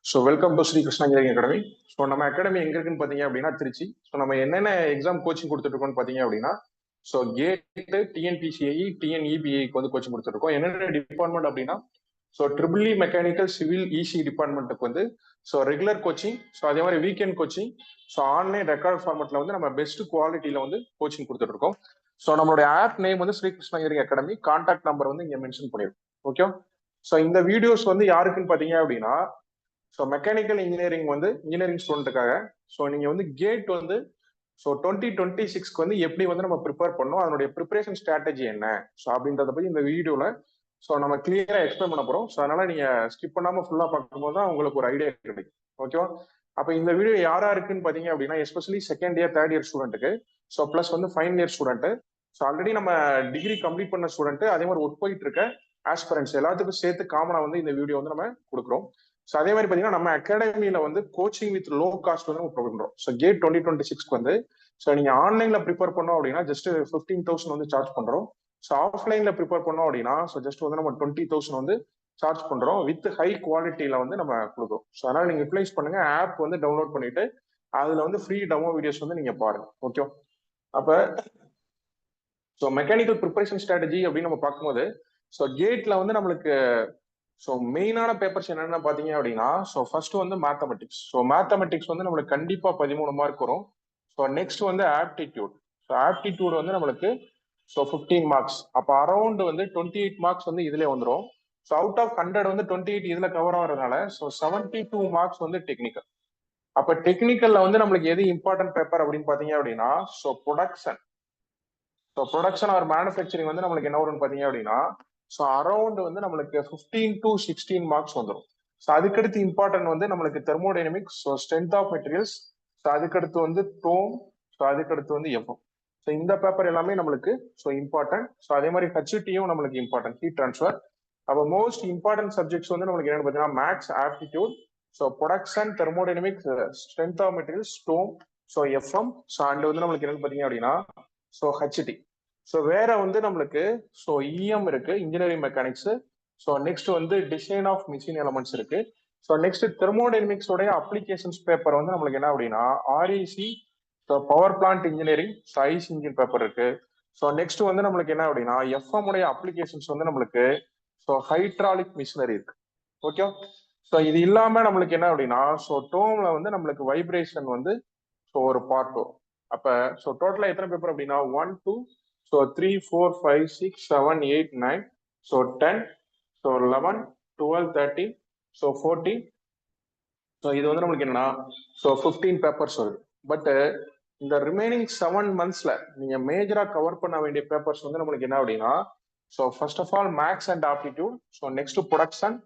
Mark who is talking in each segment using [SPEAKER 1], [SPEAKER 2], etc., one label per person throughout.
[SPEAKER 1] So welcome to Sri Krishna engineering academy. So நம்ம academy எங்க இருக்குன்னு பார்த்தீங்க அப்படின்னா திருச்சி. ஸோ நம்ம என்னென்ன எக்ஸாம் கோச்சிங் கொடுத்துட்டு இருக்கோம்னு பார்த்தீங்க அப்படின்னா, ஸோ கேட்டு, டிஎன்பிசிஐ, டிஎன்இபிஐக்கு வந்து கோச்சிங் கொடுத்துட்டு இருக்கோம். என்னென்ன டிபார்ட்மெண்ட் அப்படின்னா, so triple E mechanical civil EC டிபார்ட்மெண்ட்டுக்கு வந்து ஸோ ரெகுலர் கோச்சிங், ஸோ அதே மாதிரி weekend coaching, so online record ஃபார்மெட்ல வந்து நம்ம பெஸ்ட் குவாலிட்டியில வந்து கோச்சிங் கொடுத்துட்டு இருக்கோம். ஸோ நம்மளுடைய ஆப் நேம் வந்து Sri Krishna engineering academy. Contact number வந்து இங்க மென்ஷன் பண்ணிருக்கோம். ஓகே. ஸோ இந்த வீடியோஸ் வந்து யாருக்குன்னு பார்த்தீங்க அப்படின்னா, ஸோ மெக்கானிக்கல் இன்ஜினியரிங் வந்து இன்ஜினியரிங் ஸ்டூடெண்ட்டுக்காக. ஸோ நீங்க வந்து கேட் வந்து ஸோ 2026 வந்து எப்படி வந்து நம்ம ப்ரிப்பேர் பண்ணோம், அதனுடைய ப்ரிப்பரேஷன் ஸ்ட்ராட்டஜி என்ன, ஸோ அப்படின்றத பத்தி இந்த வீடியோல ஸோ நம்ம கிளியரா எக்ஸ்பிளைன் பண்ண போறோம். ஸோ அதனால நீங்க ஸ்கிப் பண்ணாம ஃபுல்லா பார்க்கும்போது தான் உங்களுக்கு ஒரு ஐடியா கிடைக்கும். ஓகேவா? அப்ப இந்த வீடியோ யாரா இருக்குன்னு பாத்தீங்க அப்படின்னா, especially second year third year ஸ்டூடெண்ட்டுக்கு, ஸோ பிளஸ் வந்து final year student, so already நம்ம டிகிரி கம்ப்ளீட் பண்ண ஸ்டூடெண்ட், அதே மாதிரி ஒர்க் போயிட்டு இருக்க ஆஸ்பிரன்ஸ் எல்லாத்துக்கும் சேர்த்து காமனா வந்து இந்த வீடியோ வந்து நம்ம கொடுக்குறோம். ஸோ அதே மாதிரி பாத்தீங்கன்னா நம்ம அகாடமியில வந்து கோச்சிங் வித் லோ காஸ்ட் வந்து நம்ம ப்ரொவைட் பண்றோம். ஸோ கேட் 2026 வந்து ஸோ நீங்க ஆன்லைன்ல ப்ரிப்பேர் பண்ணோம் அப்படின்னா ஜஸ்ட் 15,000 வந்து சார்ஜ் பண்றோம். ஸோ ஆஃப்லைன்ல ப்ரிப்பேர் பண்ணோம் அப்படின்னா ஸோ ஜஸ்ட் வந்து நம்ம 20,000 வந்து சார்ஜ் பண்றோம். வித் ஹை குவாலிட்டியில வந்து நம்ம கொடுக்குறோம். ஸோ அதனால நீங்க யூட்டிலைஸ் பண்ணுங்க, ஆப் வந்து டவுன்லோட் பண்ணிட்டு அதுல வந்து ஃப்ரீ டெமோ வீடியோஸ் வந்து நீங்க பாருங்க. ஓகே. அப்ப ஸோ மெக்கானிக்கல் ப்ரிப்பரேஷன் ஸ்ட்ராட்டஜி அப்படின்னு நம்ம பார்க்கும்போது, ஸோ கேட்ல வந்து நம்மளுக்கு ஸோ மெயினான பேப்பர்ஸ் என்னென்ன பார்த்தீங்க அப்படின்னா, ஸோ ஃபர்ஸ்ட் வந்து மேத்தமெட்டிக்ஸ். ஸோ மேத்தமெட்டிக்ஸ் வந்து நம்மளுக்கு கண்டிப்பா 13 மார்க் வரும். ஸோ நெக்ஸ்ட் வந்து ஆப்டிடியூட். ஸோ ஆப்டிடியூட் வந்து நம்மளுக்கு ஸோ 15 மார்க்ஸ். அப்போ அரௌண்ட் வந்து 28 மார்க்ஸ் வந்து இதுல வந்துடும். ஸோ அவுட் ஆஃப் 100 வந்து 28 இதுல கவர் ஆகிறதுனால ஸோ 72 மார்க்ஸ் வந்து டெக்னிக்கல். அப்ப டெக்னிக்கல்ல வந்து நம்மளுக்கு எது இம்பார்ட்டன்ட் பேப்பர் அப்படின்னு பாத்தீங்க அப்படின்னா, so production. So production R manufacturing வந்து நம்மளுக்கு என்ன வரும்னு பாத்தீங்க அப்படின்னா, ஸோ அரௌண்ட் வந்து நம்மளுக்கு 15 to 16 மார்க்ஸ் வந்துடும். ஸோ அதுக்கடுத்து இம்பார்ட்டன்ட் வந்து நம்மளுக்கு thermodynamics, so strength of materials, so அதுக்கடுத்து வந்து டோம், ஸோ அதுக்கடுத்து வந்து எஃப்எம். ஸோ இந்த பேப்பர் எல்லாமே நம்மளுக்கு ஸோ இம்பார்ட்டன்ட். ஸோ அதே மாதிரி ஹெச்டியும் நம்மளுக்கு இம்பார்ட்டன்ட், ஹீட் ட்ரான்ஸ்ஃபர். அப்போ மோஸ்ட் இம்பார்ட்டன்ட் சப்ஜெக்ட்ஸ் வந்து நம்மளுக்கு என்னன்னு பார்த்தீங்கன்னா maths, aptitude, so production, thermodynamics, strength of materials, TOM, so FM, so and வந்து நம்மளுக்கு என்னன்னு பார்த்தீங்க அப்படின்னா ஸோ ஹெச்டி. ஸோ வேற வந்து நம்மளுக்கு ஸோ இஎம் இருக்கு, இன்ஜினியரிங் மெக்கானிக்ஸ். ஸோ நெக்ஸ்ட் வந்து டிசைன் ஆஃப் மிஷின் எலமெண்ட்ஸ் இருக்கு. ஸோ நெக்ஸ்ட் தெர்மோடைனமிக்ஸோடைய அப்ளிகேஷன்ஸ் பேப்பர் வந்து நம்மளுக்கு என்ன அப்படின்னா RAC, so power plant engineering, IC engine paper இருக்கு. ஸோ நெக்ஸ்ட் வந்து நம்மளுக்கு என்ன அப்படின்னா எஃப்எம் உடைய அப்ளிகேஷன்ஸ் வந்து நம்மளுக்கு ஸோ ஹைட்ராலிக் மிஷினரி இருக்கு. ஓகே. ஸோ இது இல்லாம நம்மளுக்கு என்ன அப்படின்னா ஸோ டோம்ல வந்து நம்மளுக்கு வைப்ரேஷன் வந்து ஸோ ஒரு பார்ட் வரும். அப்ப ஸோ டோட்டலா எத்தனை பேப்பர் அப்படின்னா 1 2 so 3 4 5 6 7 8 9 so 10 so 11 12 13 so 14. So இது வந்து நம்மளுக்கு என்னன்னா ஸோ 15 பேப்பர்ஸ் வருது. பட் இந்த ரிமைனிங் 7 monthsல நீங்க மேஜரா கவர் பண்ண வேண்டிய பேப்பர்ஸ் வந்து நம்மளுக்கு என்ன அப்படின்னா so first of all maths and aptitude, so next production,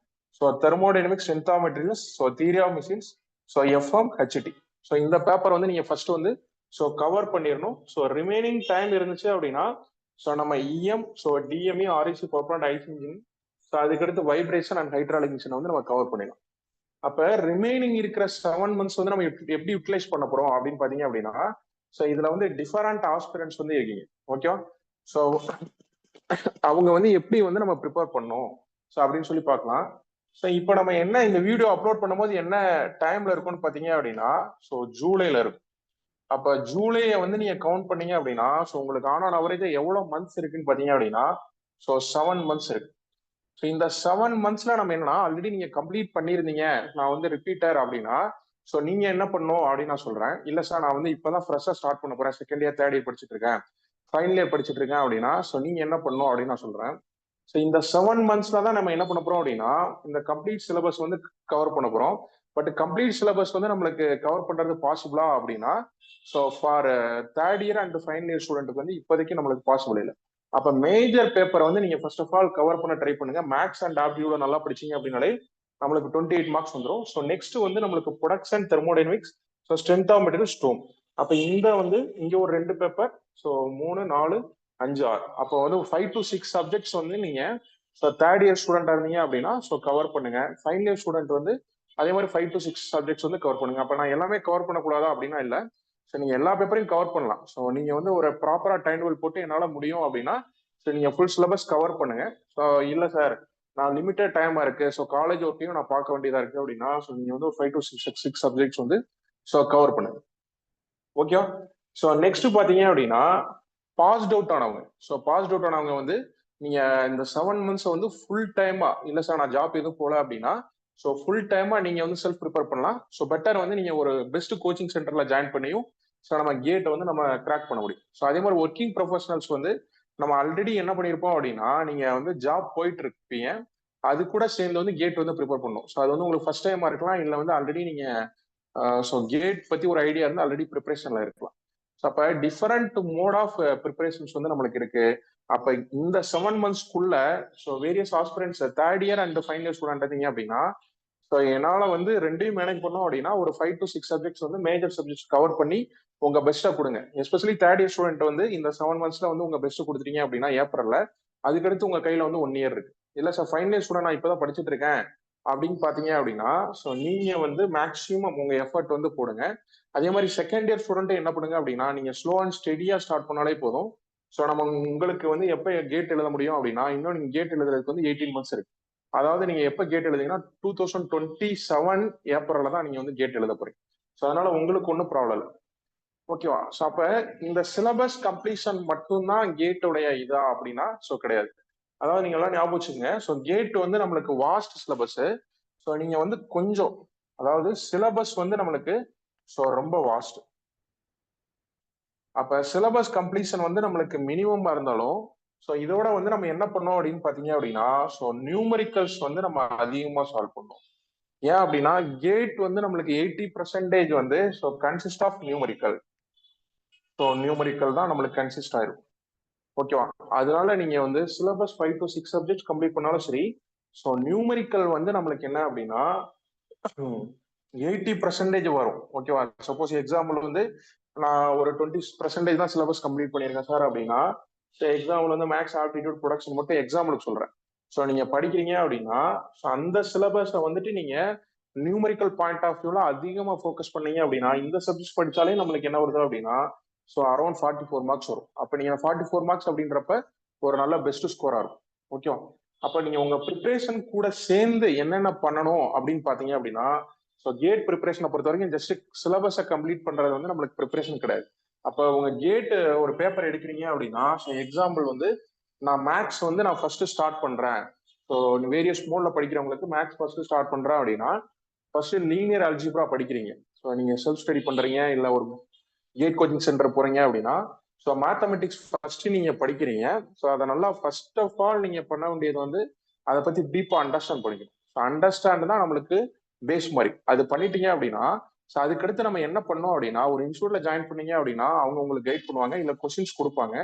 [SPEAKER 1] so thermodynamics, strength of materials, so theory of machines, so FM, HT. So இந்த பேப்பர் வந்து நீங்க ஃபர்ஸ்ட் வந்து ஸோ கவர் பண்ணிடணும். ஸோ ரிமைனிங் டைம் இருந்துச்சு அப்படின்னா ஸோ நம்ம EM, so TME, REC, power IC engine, so அதுக்கடுத்து vibration and hydraulic machine வந்து நம்ம கவர் பண்ணிடலாம். அப்ப ரிமைனிங் இருக்கிற 7 months வந்து நம்ம எப்படி யூட்டிலைஸ் பண்ண போறோம் அப்படின்னு பாத்தீங்க அப்படின்னா ஸோ இதுல வந்து டிஃபரண்ட் ஆஸ்பிரன்ஸ் வந்து இருக்கீங்க. ஓகே. ஸோ அவங்க வந்து எப்படி வந்து நம்ம ப்ரிப்பேர் பண்ணோம் ஸோ அப்படின்னு சொல்லி பார்க்கலாம். ஸோ இப்போ நம்ம என்ன இந்த வீடியோ அப்லோட் பண்ணும்போது என்ன டைம்ல இருக்கும்னு பாத்தீங்க அப்படின்னா ஸோ ஜூலைல இருக்கும். அப்ப ஜூலையை வந்து நீங்க கவுண்ட் பண்ணீங்க அப்படின்னா ஸோ உங்களுக்கு ஆன் அவரேஜ் எவ்வளவு மந்த்ஸ் இருக்குன்னு பாத்தீங்க அப்படின்னா ஸோ 7 months இருக்கு. ஸோ இந்த 7 monthsல நம்ம என்னன்னா ஆல்ரெடி நீங்க கம்ப்ளீட் பண்ணிருந்தீங்க, நான் வந்து ரிப்பீட்டர் அப்படின்னா ஸோ நீங்க என்ன பண்ணும் அப்படின்னு நான் சொல்றேன். இல்ல சார் நான் வந்து இப்பதான் ஃப்ரெஷ்ஷா ஸ்டார்ட் பண்ண போறேன், செகண்ட் இயர் தேர்ட் இயர் படிச்சுட்டு இருக்கேன், ஃபைனல் இயர் படிச்சுட்டு இருக்கேன் அப்படின்னா ஸோ நீங்க என்ன பண்ணும் அப்படின்னு நான் சொல்றேன். ஸோ இந்த 7 monthsல தான் நம்ம என்ன பண்ண போறோம் அப்படின்னா இந்த கம்ப்ளீட் சிலபஸ் வந்து கவர் பண்ண போறோம். பட் கம்ப்ளீட் சிலபஸ் வந்து நம்மளுக்கு கவர் பண்றது பாசிபிளா அப்படின்னா so for third year and final year ஸ்டூடெண்ட்டுக்கு வந்து இப்போதைக்கு நம்மளுக்கு பாசிபிள் இல்லை. அப்ப மேஜர் பேப்பரை வந்து நீங்க ஃபர்ஸ்ட் ஆஃப் ஆல் கவர் பண்ண ட்ரை பண்ணுங்க. மேக்ஸ் அண்ட் ஆப்டிடியூட் நல்லா படிச்சீங்க அப்படின்னாலே நம்மளுக்கு 28 மார்க்ஸ் வந்துடும். ஸோ நெக்ஸ்ட் வந்து நம்மளுக்கு production, thermodynamics, so strength of material, TOM. அப்ப இந்த வந்து இங்க ஒரு 2 பேப்பர், ஸோ 3 4 5 6, அப்போ வந்து 5 to 6 சப்ஜெக்ட்ஸ் வந்து நீங்க ஸோ தேர்ட் இயர் ஸ்டூடெண்டா இருந்தீங்க அப்படின்னா ஸோ கவர் பண்ணுங்க. ஃபைனல் இயர் ஸ்டூடெண்ட் வந்து அதே மாதிரி 5 to 6 சப்ஜெக்ட்ஸ் வந்து கவர் பண்ணுங்க. அப்ப நான் எல்லாமே கவர் பண்ணக்கூடாதா அப்படின்னா இல்ல. ஸோ நீங்க எல்லா பேப்பரையும் கவர் பண்ணலாம். ஸோ நீங்க வந்து ஒரு ப்ராப்பரா டைம் டேபிள் போட்டு என்னால முடியும் அப்படின்னா ஸோ நீங்க ஃபுல் சிலபஸ் கவர் பண்ணுங்க. ஸோ இல்ல சார் நான் லிமிட்டட் டைமா இருக்கு, ஸோ காலேஜ் ஒர்க்கையும் நான் பார்க்க வேண்டியதா இருக்கு அப்படின்னா, ஸோ நீங்க வந்து ஒரு 5 to 6 சப்ஜெக்ட்ஸ் வந்து ஸோ கவர் பண்ணுங்க. ஓகேவா? ஸோ நெக்ஸ்ட் பாத்தீங்க அப்படின்னா பாஸ்ட் அவுட் ஆனவங்க. ஸோ பாஸ்ட் அவுட் ஆனவங்க வந்து நீங்க இந்த 7 months வந்து ஃபுல் டைமா, இல்ல சார் நான் ஜாப் எதுவும் போல அப்படின்னா, ஸோ ஃபுல் டைமா நீங்க வந்து செல்ஃப் ப்ரிப்பேர் பண்ணலாம். ஸோ பெட்டர் வந்து நீங்க ஒரு பெஸ்ட் கோச்சிங் சென்டர்ல ஜாயின் பண்ணியும் ஸோ நம்ம கேட்டை வந்து நம்ம கிராக் பண்ண முடியும். ஸோ அதே மாதிரி ஒர்க்கிங் ப்ரொஃபஷனல்ஸ் வந்து நம்ம ஆல்ரெடி என்ன பண்ணியிருப்போம் அப்படின்னா, நீங்க வந்து ஜாப் போயிட்டு இருப்பீங்க, அது கூட சேர்ந்து வந்து கேட் வந்து ப்ரிப்பேர் பண்ணணும். ஸோ அது வந்து உங்களுக்கு ஃபர்ஸ்ட் டைமா இருக்கலாம், இல்லை வந்து ஆல்ரெடி நீங்க ஸோ கேட் பத்தி ஒரு ஐடியா இருந்து ஆல்ரெடி ப்ரிப்பரேஷன்ல இருக்கலாம். ஸோ அப்ப டிஃபரெண்ட் மோட் ஆஃப் ப்ரிப்பரேஷன்ஸ் வந்து நம்மளுக்கு இருக்கு. அப்ப இந்த 7 monthsக்குள்ள so various aspirants third year and final year student இருந்தீங்க அப்படின்னா, ஸோ என்னால வந்து ரெண்டையும் மேனேஜ் பண்ணோம் அப்படின்னா ஒரு 5 to 6 சப்ஜெக்ட்ஸ் வந்து மேஜர் சப்ஜெக்ட்ஸ் கவர் பண்ணி உங்க பெஸ்ட்டா கொடுங்க. எஸ்பெஷலி தேர்ட் இயர் ஸ்டூடெண்ட் வந்து இந்த 7 monthsல வந்து உங்க பெஸ்ட் கொடுத்துட்டீங்க அப்படின்னா ஏப்ரல்ல, அதுக்கடுத்து உங்க கையில வந்து 1 year இருக்கு. இல்ல சார் ஃபைனல் இயர் ஸ்டூடெண்ட் நான் இப்பதான் படிச்சுட்டு இருக்கேன் அப்படின்னு பாத்தீங்க அப்படின்னா, ஸோ நீங்க வந்து மேக்ஸிமம் உங்க எஃபர்ட் வந்து போடுங்க. அதே மாதிரி செகண்ட் இயர் ஸ்டூடெண்ட் என்ன பண்ணுங்க அப்படின்னா, நீங்க ஸ்லோ அண்ட் ஸ்டெடியா ஸ்டார்ட் பண்ணாலே போதும். ஸோ நம்ம உங்களுக்கு வந்து எப்ப கேட் எழுத முடியும் அப்படின்னா, இன்னும் நீங்க கேட் எழுதுறதுக்கு வந்து 18 months இருக்கு. அதாவது நீங்க எப்ப கேட் எழுதிங்கன்னா 2027 ஏப்ரல்ல தான் நீங்க வந்து கேட் எழுத போறீங்க. ஸோ அதனால உங்களுக்கு ஒன்றும் ப்ராப்ளம் இல்லை. ஓகேவா? ஸோ அப்ப இந்த சிலபஸ் கம்ப்ளீஷன் மட்டும்தான் கேட்டோடைய இதா அப்படின்னா ஸோ கிடையாது. அதாவது நீங்க எல்லாம் ஞாபகம் வச்சுங்க. ஸோ கேட் வந்து நம்மளுக்கு வாஸ்ட் சிலபஸ். ஸோ நீங்க வந்து கொஞ்சம், அதாவது சிலபஸ் வந்து நம்மளுக்கு ஸோ ரொம்ப வாஸ்ட். அப்ப சிலபஸ் கம்ப்ளீஷன் வந்து நம்மளுக்கு மினிமமா இருந்தாலும், ஸோ இதோட வந்து நம்ம என்ன பண்ணோம் அப்படின்னு பாத்தீங்க அப்படின்னா, ஸோ நியூமரிக்கல்ஸ் வந்து நம்ம அதிகமா சால்வ் பண்ணோம். ஏன் அப்படின்னா கேட் வந்து நம்மளுக்கு 80% வந்து so consist of numerical. So numerical தான் நம்மளுக்கு கன்சிஸ்ட் ஆயிருக்கும். ஓகேவா? அதனால நீங்க வந்து சிலபஸ் 5 to 6 சப்ஜெக்ட்ஸ் கம்ப்ளீட் பண்ணாலும் சரி, ஸோ நியூமரிக்கல் வந்து நம்மளுக்கு என்ன அப்படின்னா 80% வரும். ஓகேவா? சப்போஸ் எக்ஸாம்பிள் வந்து நான் ஒரு 20% தான் சிலபஸ் கம்ப்ளீட் பண்ணியிருக்கேன் சார் அப்படின்னா, எக்ஸாம்பிள் வந்து மேக்ஸ் ஆப்டிடியூட் ப்ரொடக்ஷன் மட்டும் எக்ஸாம்பிளுக்கு சொல்றேன். ஸோ நீங்க படிக்கிறீங்க அப்படின்னா அந்த சிலபஸை வந்துட்டு நீங்க நியூமரிக்கல் பாயிண்ட் ஆஃப் வியூல அதிகமா ஃபோக்கஸ் பண்ணீங்க அப்படின்னா, இந்த சப்ஜெக்ட் படிச்சாலே நம்மளுக்கு என்ன வருது அப்படின்னா ஸோ அரௌண்ட் 44 மார்க்ஸ் வரும். அப்ப நீங்க 44 மார்க்ஸ் அப்படின்றப்ப ஒரு நல்ல பெஸ்ட் ஸ்கோரா இருக்கும். ஓகேவா? அப்ப நீங்க உங்க ப்ரிப்பரேஷன் கூட சேர்ந்து என்னென்ன பண்ணணும் அப்படின்னு பாத்தீங்க அப்படின்னா, ஸோ கேட் ப்ரிப்பரேஷனை பொறுத்த வரைக்கும் ஜஸ்ட் சிலபஸை கம்ப்ளீட் பண்றது வந்து நம்மளுக்கு ப்ரிப்பரேஷன் கிடையாது. அப்ப உங்க கேட் ஒரு பேப்பர் எடுக்கிறீங்க அப்படின்னா, எக்ஸாம்பிள் வந்து நான் மேக்ஸ் வந்து நான் ஃபர்ஸ்ட் ஸ்டார்ட் பண்றேன். ஸோ வேரியஸ் மோட்ல படிக்கிறவங்களுக்கு மேக்ஸ் ஃபர்ஸ்ட் ஸ்டார்ட் பண்றேன் அப்படின்னா, ஃபர்ஸ்ட் லீனியர் அல்ஜிப்ரா படிக்கிறீங்க. ஸோ நீங்க செல்ஃப் ஸ்டடி பண்றீங்க, இல்ல ஒரு கேட் கோச்சிங் சென்டர் போறீங்க அப்படின்னா, ஸோ மேத்தமெட்டிக்ஸ் ஃபர்ஸ்ட் நீங்க படிக்கிறீங்க. ஸோ அதை நல்லா ஃபர்ஸ்ட் ஆஃப் ஆல் நீங்க பண்ண வேண்டியது வந்து அதை பத்தி டீப்பா அண்டர்ஸ்டாண்ட் பண்ணிக்கணும். ஸோ அண்டர்ஸ்டாண்ட் தான் நம்மளுக்கு பேஸ் மாதிரி. அது பண்ணிட்டீங்க அப்படின்னா, ஸோ அதுக்கடுத்து நம்ம என்ன பண்ணோம் அப்படின்னா, ஒரு இன்ஸ்டியூட்ல ஜாயின் பண்ணீங்க அப்படின்னா அவங்க உங்களுக்கு கைட் பண்ணுவாங்க, இல்ல கொஸ்டின்ஸ் கொடுப்பாங்க.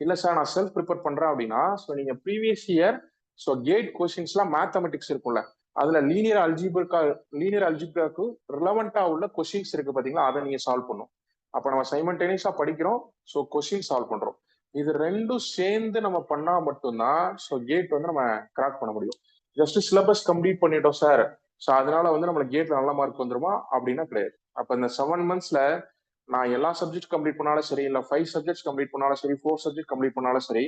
[SPEAKER 1] இல்ல சார் நான் செல்ஃப் ப்ரிப்பேர் பண்றேன் அப்படின்னா, ஸோ நீங்க ப்ரீவியஸ் இயர் ஸோ கேட் கொஸ்டின்ஸ்லாம் மேத்தமெட்டிக்ஸ் இருக்கும்ல, அதுல லீனியர் அல்ஜிப்ராக்கு ரிலவெண்டா உள்ள கொஸ்டின்ஸ் இருக்கு பாத்தீங்களா, அதை நீங்க சால்வ் பண்ணும். அப்ப நம்ம சைமல்டேனியஸா படிக்கிறோம், ஸோ கொஸ்டின் சால்வ் பண்றோம். இது ரெண்டும் சேர்ந்து நம்ம பண்ணா மட்டும்தான் ஸோ கேட் வந்து நம்ம கிராக் பண்ண முடியும். ஜஸ்ட் சிலபஸ் கம்ப்ளீட் பண்ணிட்டோம் சார், ஸோ அதனால வந்து நம்மளுக்கு கேட்ல நல்ல மார்க் வந்துருமா அப்படின்னா கிடையாது. அப்ப இந்த 7 monthsல நான் எல்லா சப்ஜெக்ட் கம்ப்ளீட் பண்ணாலும் சரி, இல்ல 5 சப்ஜெக்ட்ஸ் கம்ப்ளீட் பண்ணாலும் சரி, 4 சப்ஜெக்ட் கம்ப்ளீட் பண்ணாலும் சரி,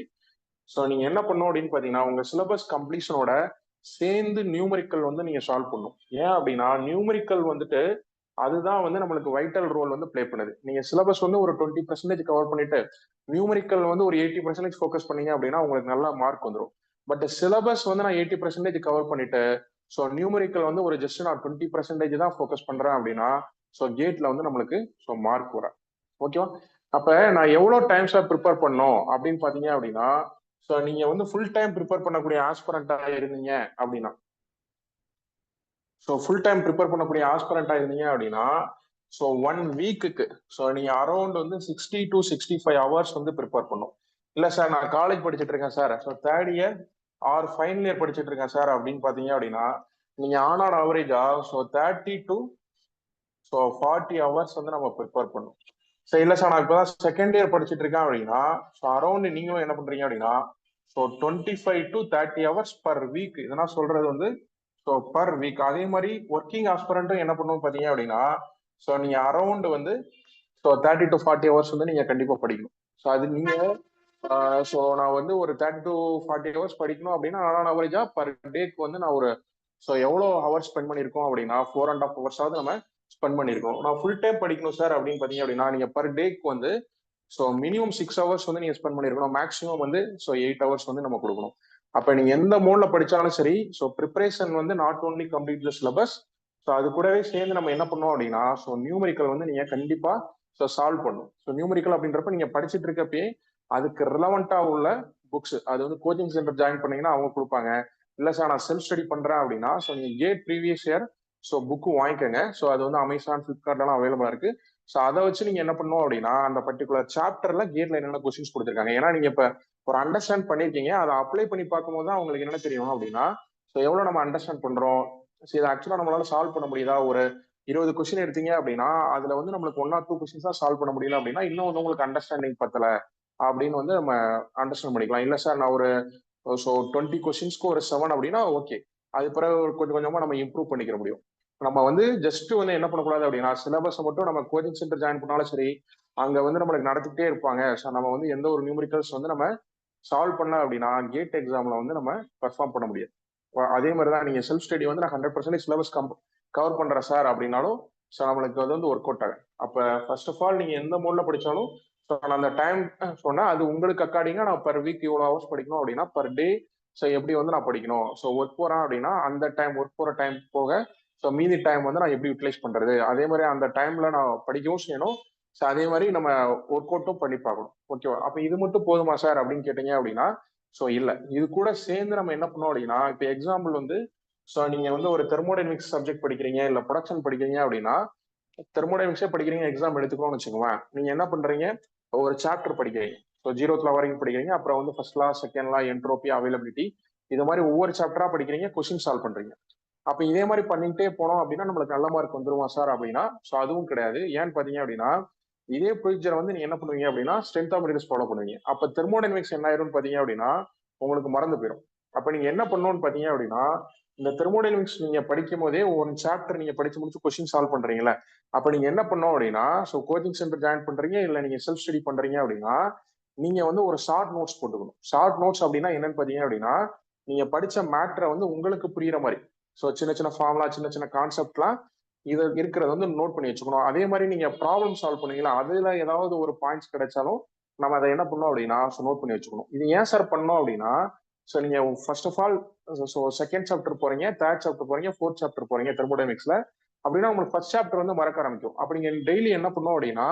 [SPEAKER 1] ஸோ நீங்க என்ன பண்ணணும் அப்படின்னு பாத்தீங்கன்னா, உங்க சிலபஸ் கம்ப்ளீஷனோட சேர்ந்து நியூமரிக்கல் வந்து நீங்க சால்வ் பண்ணும். ஏன் அப்படின்னா நியூமரிக்கல் வந்துட்டு அதுதான் வந்து நம்மளுக்கு வைட்டல் ரோல் வந்து பிளே பண்ணுது. நீங்க சிலபஸ் வந்து ஒரு 20% கவர் பண்ணிட்டு நியூமரிக்கல் வந்து ஒரு 80% ஃபோக்கஸ் பண்ணீங்க அப்படின்னா உங்களுக்கு நல்ல மார்க் வந்துடும். பட் சிலபஸ் வந்து நான் 80% கவர் பண்ணிட்டு ஸோ நியூமரிக்கல் வந்து ஒரு ஜஸ்ட் நான் 20% தான் ஃபோக்கஸ் பண்றேன் அப்படின்னா ஸோ கேட்ல வந்து நம்மளுக்கு ஸோ மார்க் வர. ஓகேவா? அப்ப நான் எவ்வளவு டைம்ஸா ப்ரிப்பேர் பண்ணோம் அப்படின்னு பாத்தீங்க அப்படின்னா, ஸோ நீங்க வந்து ஃபுல் டைம் ப்ரிப்பேர் பண்ணக்கூடிய ஆஸ்பரண்டா இருந்தீங்க அப்படின்னா, ஸோ ஃபுல் டைம் ப்ரிப்பேர் பண்ணக்கூடிய ஆஸ்பரண்டா இருந்தீங்க அப்படின்னா, ஸோ 1 வீக்குக்கு ஸோ நீங்க அரௌண்ட் வந்து 60 to 65 hours வந்து ப்ரிப்பேர் பண்ணும். இல்ல சார் நான் காலேஜ் படிச்சுட்டு இருக்கேன் sir, so third year R final year படிச்சுட்டு இருக்கேன் சார் அப்படின்னு பாத்தீங்க அப்படின்னா, நீங்க ஆன் ஆவரேஜா ஸோ 30 to ஸோ 40 hours வந்து நம்ம ப்ரிப்பேர் பண்ணும். ஸோ இல்ல சார் நான் இப்பதான் செகண்ட் இயர் படிச்சுட்டு இருக்கேன் அப்படின்னா, ஸோ அரௌண்ட் நீங்களும் என்ன பண்றீங்க அப்படின்னா, so 25 to 30 hours per week. இதெல்லாம் சொல்றது வந்து ஸோ பர் வீக். அதே மாதிரி ஒர்க்கிங் ஆஸ்பரண்ட்டும் என்ன பண்ணுவோம் பாத்தீங்க அப்படின்னா, ஸோ நீங்க அரௌண்ட் வந்து ஸோ 30 to 40 hours வந்து நீங்க கண்டிப்பா படிக்கணும். ஸோ அது நீங்க ஸோ நான் வந்து ஒரு 30 to 40 ஹவர்ஸ் படிக்கணும் அப்படின்னா நான் அவரேஜா பர் டேக்கு வந்து நான் ஒரு ஸோ எவ்வளோ ஹவர்ஸ் ஸ்பெண்ட் பண்ணியிருக்கோம் அப்படின்னா 4.5 ஹவர்ஸாவது நம்ம ஸ்பெண்ட் பண்ணியிருக்கோம். நான் ஃபுல் டைம் படிக்கணும் சார் அப்படின்னு பார்த்தீங்க அப்படின்னா நீங்கள் பர் டேக்கு வந்து ஸோ மினிமம் 6 ஹவர்ஸ் வந்து நீங்கள் ஸ்பெண்ட் பண்ணியிருக்கணும். மேக்ஸிமம் வந்து ஸோ 8 ஹவர்ஸ் வந்து நம்ம கொடுக்கணும். அப்போ நீங்கள் எந்த மோட்ல படிச்சாலும் சரி, ஸோ ப்ரிப்பரேஷன் வந்து not only complete the syllabus, so அது கூடவே சேர்ந்து நம்ம என்ன பண்ணோம் அப்படின்னா ஸோ நியூமரிக்கல் வந்து நீங்கள் கண்டிப்பாக ஸோ சால்வ் பண்ணணும். ஸோ நியூமரிக்கல் அப்படின்றப்ப நீங்கள் படிச்சுட்டு இருக்கப்பயே அதுக்கு ரிலவெண்டா உள்ள புக்ஸ், அது வந்து கோச்சிங் சென்டர் ஜாயின் பண்ணீங்கன்னா அவங்க கொடுப்பாங்க. இல்லை சார் நான் செல்ஃப் ஸ்டடி பண்றேன் அப்படின்னா ஸோ நீங்க GATE previous year so book வாங்கிக்கோங்க. ஸோ அது வந்து அமேசான், ஃபிளிப்கார்ட்லாம் அவைலபிளா இருக்கு. ஸோ அதை வச்சு நீங்க என்ன பண்ணணும் அப்படின்னா அந்த பர்டிகுலர் சாப்டர்ல கேட்ல என்னென்ன கொஸ்டின்ஸ் கொடுத்துருக்காங்க, ஏன்னா நீங்க இப்ப ஒரு அண்டர்ஸ்டாண்ட் பண்ணிருக்கீங்க, அதை அப்ளை பண்ணி பார்க்கும்போது தான் உங்களுக்கு என்ன தெரியும் அப்படின்னா ஸோ எவ்வளவு நம்ம அண்டர்ஸ்டாண்ட் பண்றோம், ஸோ இதை ஆக்சுவலா நம்மளால சால்வ் பண்ண முடியுதா. ஒரு 20 கொஸ்டின் எடுத்தீங்க அப்படின்னா அதுல வந்து நம்மளுக்கு 1 or 2 கொஸ்டின்ஸ் தான் சால்வ் பண்ண முடியல அப்படின்னா இன்னும் வந்து உங்களுக்கு அண்டர்ஸ்டாண்டிங் பத்தல அப்படின்னு வந்து நம்ம அண்டர்ஸ்டாண்ட் பண்ணிக்கலாம். இல்லை சார் நான் ஒரு ஸோ 20 கொஸ்டின்ஸ்க்கு ஒரு 7 அப்படின்னா ஓகே, அது பிறகு கொஞ்சம் கொஞ்சமா நம்ம இம்ப்ரூவ் பண்ணிக்கிற முடியும். நம்ம வந்து ஜஸ்ட் வந்து என்ன பண்ணக்கூடாது அப்படின்னா சிலபஸை மட்டும் நம்ம கோச்சிங் சென்டர் ஜாயின் பண்ணாலும் சரி, அங்க வந்து நம்மளுக்கு நடத்திக்கிட்டே இருப்பாங்க. ஸோ நம்ம வந்து எந்த ஒரு நியூமரிக்கல்ஸ் வந்து நம்ம சால்வ் பண்ண அப்படின்னா கேட் எக்ஸாம்ல வந்து நம்ம பெர்ஃபார்ம் பண்ண முடியாது. அதே மாதிரி தான் நீங்க செல்ஃப் ஸ்டடி வந்து நான் 100% சிலபஸ் கவர் பண்றேன் சார் அப்படின்னாலும் ஸோ நம்மளுக்கு அது வந்து ஒர்க் அவுட் ஆகும். அப்ப ஃபர்ஸ்ட் ஆஃப் ஆல் நீங்க எந்த மோட்ல படிச்சாலும் ஸோ நான் அந்த டைம் சொன்னா அது உங்களுக்கு அக்கார்டிங்கா நான் பர் வீக் இவ்வளோ ஹவர்ஸ் படிக்கணும் அப்படின்னா பர் டே ஸோ எப்படி வந்து நான் படிக்கணும். ஸோ ஒர்க் போறேன் அப்படின்னா அந்த டைம் ஒர்க் போற டைம் போக ஸோ மீதி டைம் வந்து நான் எப்படி யூட்டிலைஸ் பண்றது, அதே மாதிரி அந்த டைம்ல நான் படிக்கவும் செய்யணும். ஸோ அதே மாதிரி நம்ம ஒர்க் அவுட்டும் பண்ணி பார்க்கணும். ஓகேவா? அப்போ இது மட்டும் போதுமா சார் அப்படின்னு கேட்டீங்க அப்படின்னா ஸோ இல்லை, இது கூட சேர்ந்து நம்ம என்ன பண்ணோம் அப்படின்னா இப்போ எக்ஸாம்பிள் வந்து ஸோ நீங்க வந்து ஒரு தெர்மோடைனமிக்ஸ் சப்ஜெக்ட் படிக்கிறீங்க இல்லை ப்ரொடக்ஷன் படிக்கிறீங்க அப்படின்னா தெர்மோடைனமிக்ஸே படிக்கிறீங்க எக்ஸாம் எடுத்துக்கணும்னு வச்சுக்கோங்களேன். நீங்க என்ன பண்றீங்க, ஒரு சாப்டர் படிக்கிறீங்க, ஸோ 0th law வரைக்கும் படிக்கிறீங்க, அப்புறம் வந்து ஃபர்ஸ்ட் லா, செகண்ட் லா, என்ட்ரோபி, அவைலபிலிட்டி, இது மாதிரி ஒவ்வொரு சாப்டரா படிக்கிறீங்க, கொஸ்டின் சால்வ் பண்றீங்க. அப்ப இதே மாதிரி பண்ணிக்கிட்டே போனோம் அப்படின்னா நம்மளுக்கு நல்ல மார்க் வந்துருமா சார் அப்படின்னா ஸோ அதுவும் கிடையாது. ஏன்னு பாத்தீங்க அப்படின்னா இதே ப்ரொசீஜரை வந்து நீங்க என்ன பண்ணுவீங்க அப்படின்னா ஸ்ட்ரென்த் ஆஃப் மெட்டீரியல்ஸ் ஃபாலோ பண்ணுவீங்க. அப்ப தெர்மோடைனமிக்ஸ் என்ன ஆயிரும்னு பாத்தீங்க அப்படின்னா உங்களுக்கு மறந்து போயிடும். அப்ப நீங்க என்ன பண்ணணும்னு பாத்தீங்க அப்படின்னா இந்த தெர்மோடைனமிக்ஸ் நீங்க படிக்கும் போதே ஒரு சாப்டர் நீங்க படிச்சு முடிச்சு கொஸ்டின் சால்வ் பண்றீங்களா, அப்ப நீங்க என்ன பண்ணோம் அப்படின்னா ஸோ கோச்சிங் சென்டர் ஜாயின் பண்றீங்க இல்ல நீங்க செல்ஃப் ஸ்டடி பண்றீங்க அப்படின்னா நீங்க வந்து ஒரு ஷார்ட் நோட்ஸ் போட்டுக்கணும். ஷார்ட் நோட்ஸ் அப்படின்னா என்னன்னு பாத்தீங்க அப்படின்னா நீங்க படிச்ச மேட்டரை வந்து உங்களுக்கு புரியுற மாதிரி ஸோ சின்ன சின்ன ஃபார்முலா, சின்ன சின்ன கான்செப்ட்லாம் இது இருக்கிறத வந்து நோட் பண்ணி வச்சுக்கணும். அதே மாதிரி நீங்க ப்ராப்ளம் சால்வ் பண்ணீங்களா, அதுல ஏதாவது ஒரு பாயிண்ட்ஸ் கிடைச்சாலும் நம்ம அதை என்ன பண்ணோம் அப்படின்னா ஸோ நோட் பண்ணி வச்சுக்கணும். இது ஏன் சார் பண்ணோம் அப்படின்னா ஸோ நீங்க first of all so second chapter போறீங்க, தேர்ட் சாப்டர் போறீங்க, ஃபோர்த் சாப்டர் போறீங்க தெர்மோடைனமிக்ஸ்ல அப்படின்னா உங்களுக்கு ஃபர்ஸ்ட் சாப்டர் வந்து மறக்க ஆரம்பிக்கும். அப்ப நீங்க டெய்லி என்ன பண்ணோம் அப்படின்னா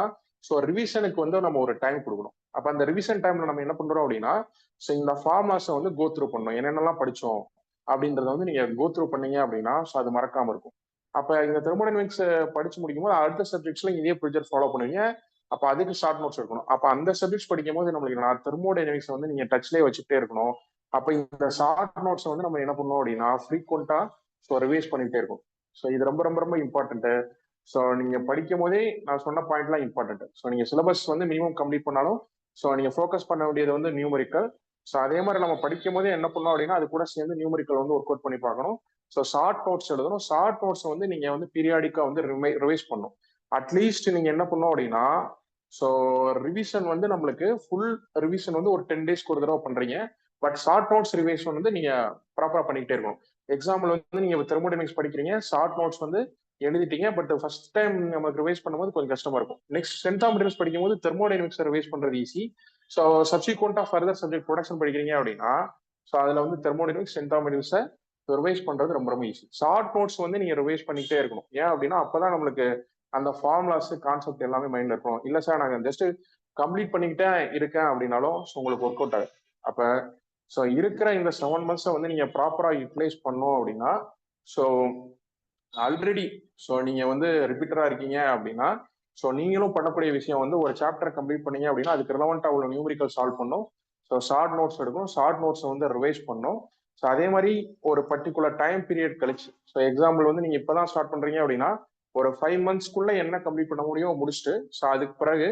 [SPEAKER 1] ஸோ ரிவிஷனுக்கு வந்து நம்ம ஒரு டைம் கொடுக்கணும். அப்ப அந்த ரிவிஷன் டைம்ல நம்ம என்ன பண்றோம் அப்படின்னா ஸோ இந்த ஃபார்முலாஸை வந்து கோ த்ரூ பண்ணணும், என்னென்னலாம் படிச்சோம் அப்படின்றத வந்து நீங்க கோ த்ரூ பண்ணீங்க அப்படின்னா ஸோ அது மறக்காம இருக்கும். அப்ப இந்த தெர்மோடைனமிக்ஸ் படிச்சு முடிக்கும் போது அடுத்த சப்ஜெக்ட்ஸ்ல இதே ப்ரொசீஜர் ஃபாலோ பண்ணுவீங்க. அப்ப அதுக்கு ஷார்ட் நோட்ஸ் இருக்கணும். அப்ப அந்த சப்ஜெக்ட்ஸ் படிக்கும் போது நம்மளுக்கு நான் தெர்மோடைனமிக்ஸ் வந்து நீங்க டச்லயே வச்சுட்டே இருக்கணும். அப்ப இந்த ஷார்ட் நோட்ஸ் வந்து நம்ம என்ன பண்ணோம் அப்படின்னா ஃப்ரீக்வெண்டா ஸோ ரிவைஸ் பண்ணிட்டே இருக்கும். ஸோ இது ரொம்ப ரொம்ப ரொம்ப இம்பார்ட்டன்ட். ஸோ நீங்க படிக்கும் போதே நான் சொன்ன பாயிண்ட்லாம் இம்பார்ட்டன்ட். ஸோ நீங்க சிலபஸ் வந்து மினிமம் கம்ப்ளீட் பண்ணாலும் ஸோ நீங்க ஃபோக்கஸ் பண்ண வேண்டியது வந்து நியூமரிக்கல். ஸோ அதே மாதிரி நம்ம படிக்கும் போதே என்ன பண்ணோம் அப்படின்னா அது கூட சேர்ந்து நியூமரிக்கல் வந்து ஒர்க் அவுட் பண்ணி பார்க்கணும். ஸோ ஷார்ட் நோட்ஸ் எழுதணும். ஷார்ட் நோட்ஸ் வந்து நீங்க வந்து பீரியாடிக்கா வந்து ரிவைஸ் பண்ணணும். அட்லீஸ்ட் நீங்க என்ன பண்ணோம் அப்படின்னா ஸோ ரிவிஷன் வந்து நம்மளுக்கு ஃபுல் ரிவிஷன் வந்து ஒரு 10 டேஸ்க்கு ஒரு தடவை பண்றீங்க. பட் ஷார்ட் நோட்ஸ் ரிவிஷன் வந்து நீங்க ப்ராப்பரா பண்ணிக்கிட்டே இருக்கணும். எக்ஸாம்பிள் வந்து நீங்க தெர்மோடைனமிக்ஸ் படிக்கிறீங்க, ஷார்ட் நோட்ஸ் வந்து எழுதிட்டீங்க, பட் ஃபர்ஸ்ட் டைம் நமக்கு ரிவைஸ் பண்ணும்போது கொஞ்சம் கஷ்டமா இருக்கும். நெக்ஸ்ட் ஸ்ட்ரென்த் ஆஃப் மெட்டீரியல்ஸ் படிக்கும்போது தெர்மோடைனமிக்ஸ் ரிவைஸ் பண்றது ஈஸி. ஸோ சப்சிக்வெண்டா ஃபர்தர் சப்ஜெக்ட் ப்ரொடக்ஷன் படிக்கிறீங்க அப்படின்னா ஸோ அதுல வந்து தெர்மோடைனமிக்ஸ், ஸ்ட்ரென்த் ஆஃப் மெட்டீரியல்ஸை ரிவைஸ் பண்றது ரொம்ப ரொம்ப ஈஸி. ஷார்ட் நோட்ஸ் வந்து நீங்க ரிவைஸ் பண்ணிக்கிட்டே இருக்கணும். ஏன் அப்படின்னா அப்பதான் நம்மளுக்கு அந்த ஃபார்முலாஸ், கான்செப்ட் எல்லாமே மைண்ட்ல இருக்கும். இல்ல சார் நாங்க ஜஸ்ட் கம்ப்ளீட் பண்ணிக்கிட்டே இருக்கேன் அப்படின்னாலும் உங்களுக்கு ஒர்க் அவுட் ஆகும். அப்ப ஸோ இருக்கிற இந்த 7 months வந்து நீங்க ப்ராப்பரா யூட்டிலைஸ் பண்ணோம் அப்படின்னா ஸோ ஆல்ரெடி ஸோ நீங்க வந்து ரிப்பீட்டரா இருக்கீங்க அப்படின்னா ஸோ நீங்களும் பண்ணக்கூடிய விஷயம் வந்து ஒரு சாப்டர் கம்ப்ளீட் பண்ணீங்க அப்படின்னா அதுக்கு ரிலவெண்டா உள்ள நியூமரிக்கல் சால்வ் பண்ணும். ஸோ ஷார்ட் நோட்ஸ் எடுக்கணும், ஷார்ட் நோட்ஸ் வந்து ரிவைஸ் பண்ணும். ஸோ அதே மாதிரி ஒரு பர்டிகுலர் டைம் பீரியட் கழிச்சு ஸோ எக்ஸாம்பிள் வந்து நீங்க இப்பதான் ஸ்டார்ட் பண்றீங்க அப்படின்னா ஒரு 5 monthsக்குள்ள என்ன கம்ப்ளீட் பண்ண முடியுமோ முடிச்சுட்டு ஸோ அதுக்கு பிறகு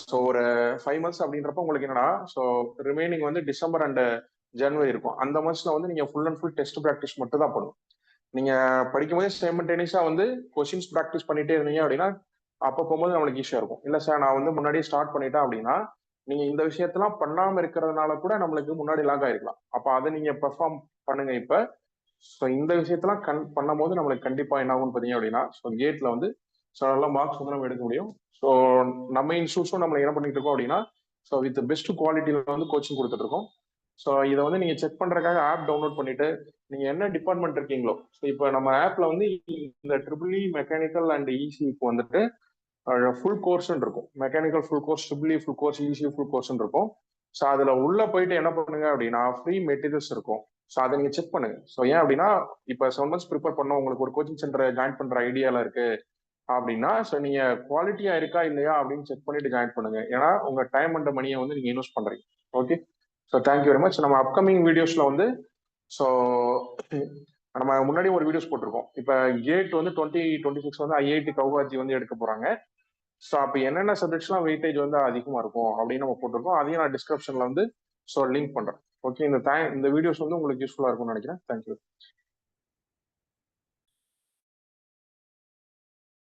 [SPEAKER 1] ஸோ ஒரு 5 months அப்படின்றப்ப உங்களுக்கு என்னன்னா ஸோ ரிமைனிங் வந்து டிசம்பர் அண்ட் ஜனவரி இருக்கும். அந்த மந்த்ஸ்ல வந்து நீங்க full and full test practice மட்டும் தான் பண்ணும். நீங்க படிக்கும் போதே சைமல்டேனியஸா வந்து கொஸ்டின்ஸ் ப்ராக்டிஸ் பண்ணிட்டே இருந்தீங்க அப்படின்னா அப்போ போகும்போது நம்மளுக்கு ஈஸியா இருக்கும். இல்ல சார் நான் வந்து முன்னாடியே ஸ்டார்ட் பண்ணிட்டேன் அப்படின்னா நீங்க இந்த விஷயத்தெல்லாம் பண்ணாம இருக்கிறதுனால கூட நம்மளுக்கு முன்னாடி லாக் ஆயிருக்கலாம். அப்ப அதை நீங்க பெர்ஃபார்ம் பண்ணுங்க இப்ப. ஸோ இந்த விஷயத்தெல்லாம் பண்ணும் போது நம்மளுக்கு கண்டிப்பா என்ன ஆகும்னு பாத்தீங்க அப்படின்னா, ஸோ கேட்ல வந்து ஸோ நல்லா மார்க்ஸ் வந்து நம்ம எடுக்க முடியும். ஸோ நம்ம இன்ஸ்டியூட்ஸும் நம்ம என்ன பண்ணிட்டு இருக்கோம் அப்படின்னா, ஸோ வித் பெஸ்ட் குவாலிட்டியில வந்து கோச்சிங் கொடுத்துட்டு இருக்கோம். ஸோ இதை வந்து நீங்க செக் பண்றதுக்காக ஆப் டவுன்லோட் பண்ணிட்டு நீங்க என்ன டிபார்ட்மெண்ட் இருக்கீங்களோ, ஸோ இப்போ நம்ம ஆப்ல வந்து இந்த ட்ரிபிள் மெக்கானிக்கல் அண்ட் இசிக்கு வந்துட்டு ஃபுல் கோர்ஸ் இருக்கும். Mechanical full course, triple full course, EC full course இருக்கும். ஸோ அதுல உள்ள போயிட்டு என்ன பண்ணுங்க அப்படின்னா ஃப்ரீ மெட்டீரியல்ஸ் இருக்கும். ஸோ அதை நீங்க செக் பண்ணுங்க. ஸோ ஏன் அப்படின்னா இப்போ 7 months ப்ரிப்பேர் பண்ண உங்களுக்கு ஒரு கோச்சிங் சென்டர் ஜாயின் பண்ற ஐடியால இருக்கு அப்படின்னா, ஸோ நீங்க குவாலிட்டியா இருக்கா இல்லையா அப்படின்னு செக் பண்ணிட்டு ஜாயின் பண்ணுங்க. ஏன்னா உங்க டைம் அண்ட் மணியை வந்து நீங்க இன்வெஸ்ட் பண்றீங்க. Okay, so thank you very much. நம்ம அப்கமிங் வீடியோஸ்ல வந்து ஸோ நம்ம முன்னாடி ஒரு வீடியோஸ் போட்டிருக்கோம். இப்போ கேட் வந்து 2026 வந்து ஐஐடி கவுஹாத்தி வந்து எடுக்க போறாங்க. ஸோ அப்போ என்னென்ன சப்ஜெக்ட்ஸ்லாம் வெயிட்டேஜ் வந்து அதிகமாக இருக்கும் அப்படின்னு நம்ம போட்டிருக்கோம். அதையும் நான் டிஸ்கிரிப்ஷன்ல வந்து ஸோ லிங்க் பண்றேன். ஓகே, இந்த வீடியோஸ் வந்து உங்களுக்கு யூஸ்ஃபுல்லாக இருக்கும்னு நினைக்கிறேன். தேங்க்யூ.